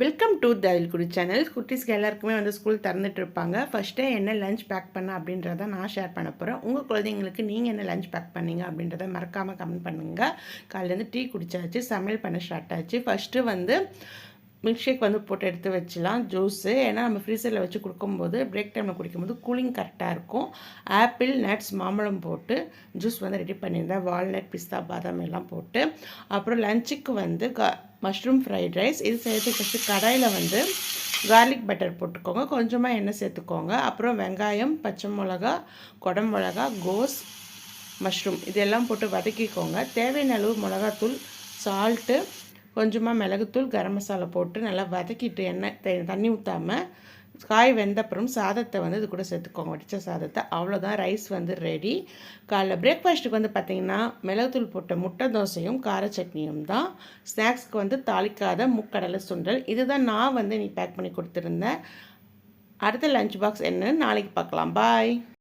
Welcome to Thayilkudi channel. குட்டீஸ்க்கு எல்லாருக்குமே வந்து ஸ்கூல் திறந்துட்டு இருப்பாங்க. ஃபஸ்ட்டே என்ன லஞ்ச் பேக் பண்ண அப்படின்றத நான் ஷேர் பண்ண போகிறேன். உங்கள் குழந்தைங்களுக்கு நீங்கள் என்ன லஞ்ச் பேக் பண்ணீங்க அப்படின்றத மறக்காமல் கமெண்ட் பண்ணுங்கள். காலையிலேருந்து டீ குடிச்சாச்சு, சமையல் பண்ண ஸ்டார்ட் ஆச்சு. ஃபஸ்ட்டு வந்து மில்க் ஷேக் வந்து போட்டு எடுத்து வச்சிடலாம், ஜூஸு. ஏன்னா நம்ம ஃப்ரீசரில் வச்சு கொடுக்கும்போது பிரேக் டைமில் குடிக்கும்போது கூலிங் கரெக்டாக இருக்கும். ஆப்பிள், நட்ஸ், மாம்பழம் போட்டு ஜூஸ் வந்து ரெடி பண்ணியிருந்தேன். வால்நட், பிஸ்தா, பாதாம் எல்லாம் போட்டு. அப்புறம் லஞ்சுக்கு வந்து மஷ்ரூம் ஃப்ரைட் ரைஸ். இது செய்யறதுக்கு ஃபஸ்ட்டு கடாயில் வந்து கார்லிக் பட்டர் போட்டுக்கோங்க, கொஞ்சமாக எண்ணெய் சேர்த்துக்கோங்க. அப்புறம் வெங்காயம், பச்சை மிளகா, குடமிளகா, கோஸ், மஷ்ரூம் இதெல்லாம் போட்டு வதக்கிக்கோங்க. தேவையான அளவு மிளகாத்தூள், சால்ட்டு, கொஞ்சமாக மிளகுத்தூள், கரம் மசாலா போட்டு நல்லா வதக்கிட்டு எண்ணெய் தண்ணி ஊற்றாமல் காய் வெந்தப்புறம் சாதத்தை வந்து இது கூட சேர்த்துக்கோங்க, வடித்த சாதத்தை. அவ்வளோதான், ரைஸ் வந்து ரெடி. காலைல பிரேக்ஃபாஸ்ட்டுக்கு வந்து பார்த்திங்கன்னா மிளகுத்தூள் போட்ட முட்டை தோசையும் கார சட்னியும் தான். ஸ்நாக்ஸ்க்கு வந்து தாளிக்காத முக்கடலை சுண்டல். இதுதான் நான் வந்து பேக் பண்ணி கொடுத்துருந்தேன். அடுத்த லஞ்ச் பாக்ஸ் என்னன்னு நாளைக்கு பார்க்கலாம். பாய்.